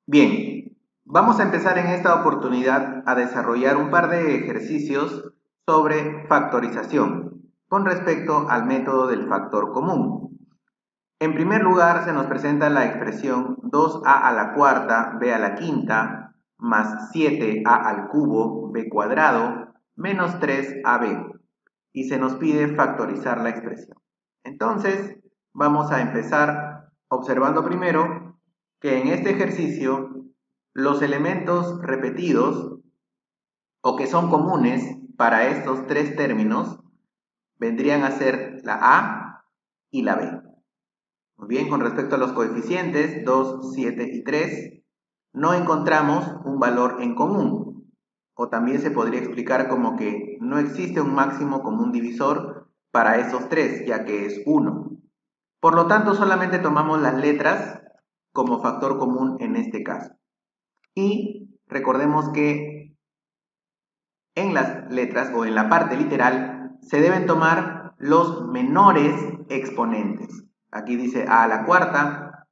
Bien, vamos a empezar en esta oportunidad a desarrollar un par de ejercicios sobre factorización con respecto al método del factor común. En primer lugar, se nos presenta la expresión 2a a la cuarta b a la quinta más 7a al cubo b cuadrado menos 3ab y se nos pide factorizar la expresión. Entonces, vamos a empezar observando primero que en este ejercicio los elementos repetidos o que son comunes para estos tres términos vendrían a ser la a y la b. Muy bien, con respecto a los coeficientes 2, 7 y 3, no encontramos un valor en común, o también se podría explicar como que no existe un máximo común divisor para esos tres, ya que es 1. Por lo tanto, solamente tomamos las letras como factor común en este caso. Y recordemos que en las letras o en la parte literal se deben tomar los menores exponentes. Aquí dice a la cuarta,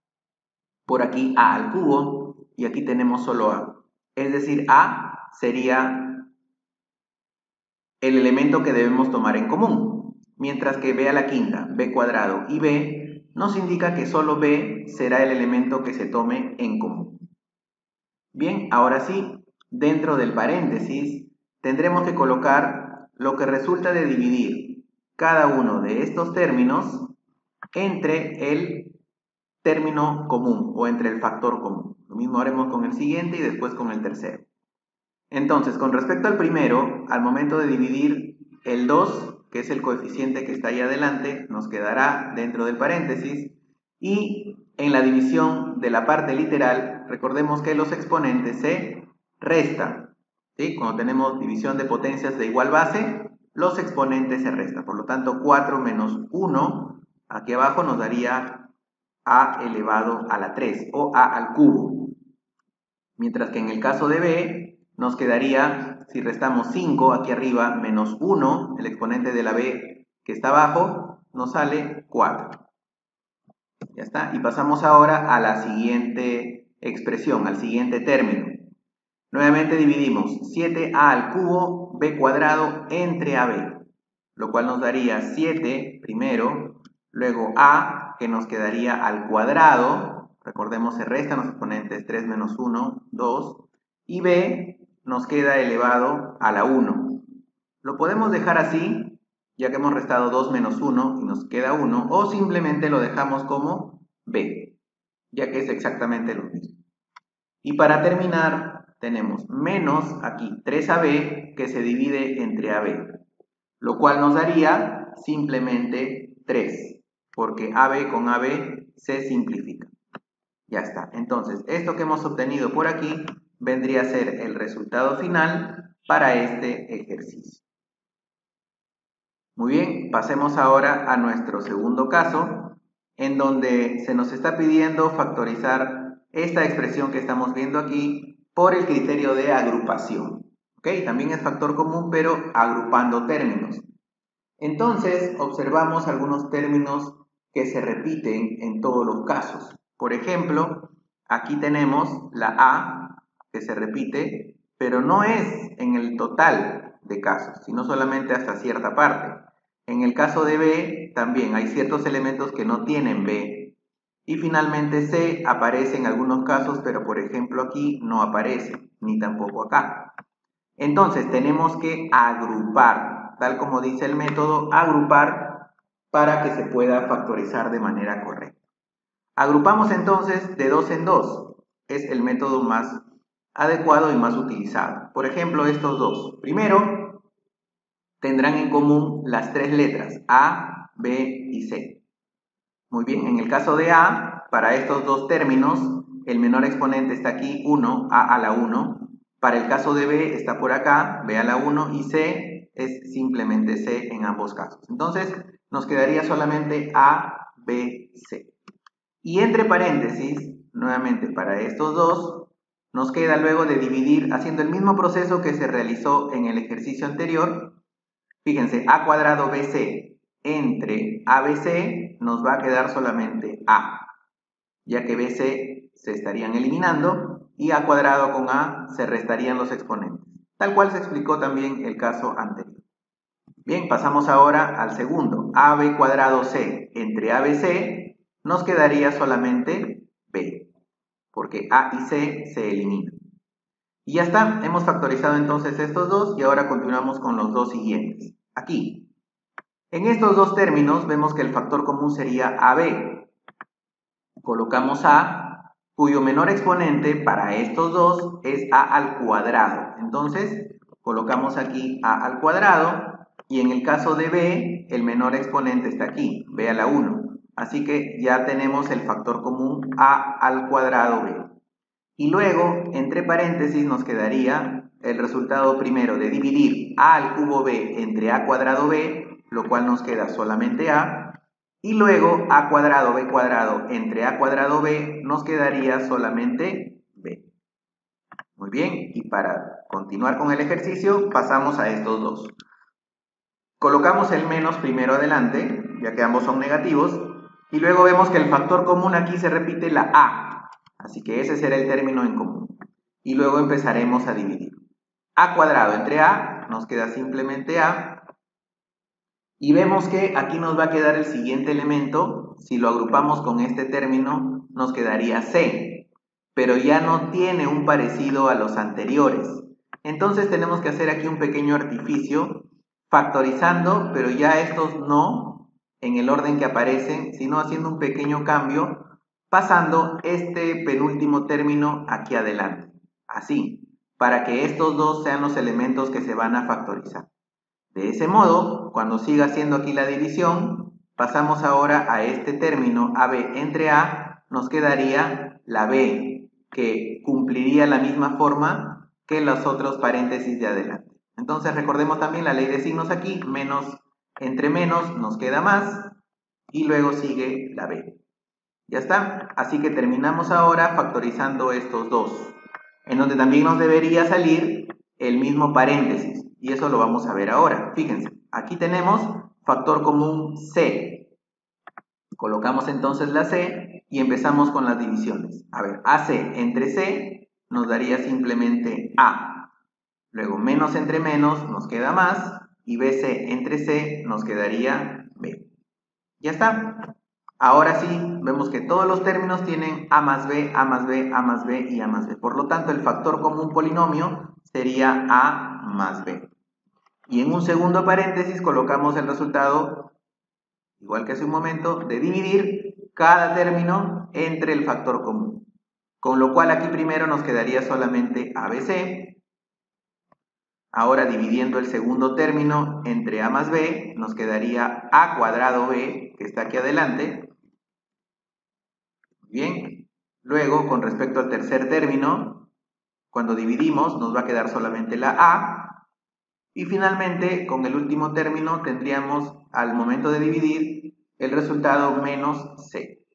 por aquí a al cubo y aquí tenemos solo a. Es decir, a sería el elemento que debemos tomar en común, mientras que b a la quinta, b cuadrado y b nos indica que solo b será el elemento que se tome en común. Bien, ahora sí, dentro del paréntesis tendremos que colocar lo que resulta de dividir cada uno de estos términos entre el término común o entre el factor común. Lo mismo haremos con el siguiente y después con el tercero. Entonces, con respecto al primero, al momento de dividir el 2, que es el coeficiente que está ahí adelante, nos quedará dentro del paréntesis, y en la división de la parte literal, recordemos que los exponentes se restan, ¿sí? Cuando tenemos división de potencias de igual base, los exponentes se restan. Por lo tanto, 4 menos 1, aquí abajo nos daría a elevado a la 3, o a al cubo. Mientras que en el caso de b, nos quedaría, si restamos 5 aquí arriba, menos 1, el exponente de la b que está abajo, nos sale 4. Ya está. Y pasamos ahora a la siguiente expresión, al siguiente término. Nuevamente dividimos 7a al cubo b cuadrado entre ab, lo cual nos daría 7 primero, luego a, que nos quedaría al cuadrado, recordemos se restan los exponentes 3 menos 1, 2, y b nos queda elevado a la 1. Lo podemos dejar así, ya que hemos restado 2 menos 1 y nos queda 1, o simplemente lo dejamos como b, ya que es exactamente lo mismo. Y para terminar, tenemos menos aquí 3ab que se divide entre ab, lo cual nos daría simplemente 3, porque ab con ab se simplifica. Ya está. Entonces, esto que hemos obtenido por aquí vendría a ser el resultado final para este ejercicio. Muy bien, pasemos ahora a nuestro segundo caso, en donde se nos está pidiendo factorizar esta expresión que estamos viendo aquí por el criterio de agrupación. ¿Ok? También es factor común, pero agrupando términos. Entonces, observamos algunos términos que se repiten en todos los casos. Por ejemplo, aquí tenemos la a que se repite, pero no es en el total de casos, sino solamente hasta cierta parte. En el caso de b, también hay ciertos elementos que no tienen b. Y finalmente c aparece en algunos casos, pero por ejemplo aquí no aparece, ni tampoco acá. Entonces tenemos que agrupar, tal como dice el método, agrupar para que se pueda factorizar de manera correcta. Agrupamos entonces de 2 en 2, es el método más adecuado y más utilizado. Por ejemplo, estos dos. Primero, tendrán en común las tres letras A, B y C. Muy bien, en el caso de A, para estos dos términos, el menor exponente está aquí, 1, A a la 1. Para el caso de B está por acá, B a la 1, y C es simplemente C en ambos casos. Entonces, nos quedaría solamente A, B, C. Y entre paréntesis, nuevamente para estos dos, nos queda luego de dividir, haciendo el mismo proceso que se realizó en el ejercicio anterior. Fíjense, A cuadrado BC entre ABC nos va a quedar solamente A, ya que BC se estarían eliminando y a cuadrado con a se restarían los exponentes, tal cual se explicó también el caso anterior. Bien, pasamos ahora al segundo. AB cuadrado C entre A, B, C nos quedaría solamente B, porque A y C se eliminan. Y ya está, hemos factorizado entonces estos dos y ahora continuamos con los dos siguientes. Aquí, en estos dos términos vemos que el factor común sería AB. Colocamos A, cuyo menor exponente para estos dos es A al cuadrado. Entonces, colocamos aquí A al cuadrado y en el caso de B, el menor exponente está aquí, B a la 1. Así que ya tenemos el factor común A al cuadrado B. Y luego, entre paréntesis, nos quedaría el resultado primero de dividir A al cubo B entre A cuadrado B, lo cual nos queda solamente A. Y luego A cuadrado B cuadrado entre A cuadrado B nos quedaría solamente B. Muy bien, y para continuar con el ejercicio pasamos a estos dos. Colocamos el menos primero adelante, ya que ambos son negativos, y luego vemos que el factor común aquí se repite la A, así que ese será el término en común. Y luego empezaremos a dividir. A cuadrado entre A nos queda simplemente A, y vemos que aquí nos va a quedar el siguiente elemento, si lo agrupamos con este término nos quedaría C, pero ya no tiene un parecido a los anteriores. Entonces tenemos que hacer aquí un pequeño artificio, factorizando, pero ya estos no en el orden que aparecen, sino haciendo un pequeño cambio, pasando este penúltimo término aquí adelante, así, para que estos dos sean los elementos que se van a factorizar. De ese modo, cuando siga haciendo aquí la división, pasamos ahora a este término AB entre A, nos quedaría la B, que cumpliría la misma forma que los otros paréntesis de adelante. Entonces recordemos también la ley de signos aquí, menos entre menos nos queda más, y luego sigue la B. Ya está, así que terminamos ahora factorizando estos dos, en donde también nos debería salir el mismo paréntesis, y eso lo vamos a ver ahora. Fíjense, aquí tenemos factor común C. Colocamos entonces la C y empezamos con las divisiones. A ver, AC entre C nos daría simplemente A. Luego menos entre menos nos queda más, y BC entre C nos quedaría B. Ya está. Ahora sí, vemos que todos los términos tienen A más B, A más B, A más B y A más B. Por lo tanto, el factor común polinomio sería A más B. Y en un segundo paréntesis colocamos el resultado, igual que hace un momento, de dividir cada término entre el factor común. Con lo cual aquí primero nos quedaría solamente ABC. Ahora dividiendo el segundo término entre A más B, nos quedaría A cuadrado B, que está aquí adelante. Bien, luego con respecto al tercer término, cuando dividimos nos va a quedar solamente la A, y finalmente con el último término tendríamos al momento de dividir el resultado menos C,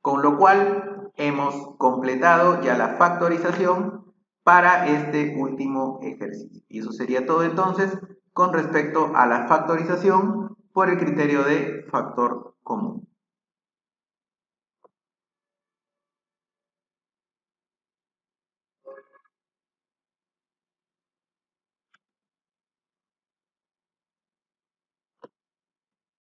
con lo cual hemos completado ya la factorización para este último ejercicio. Y eso sería todo entonces con respecto a la factorización por el criterio de factor común.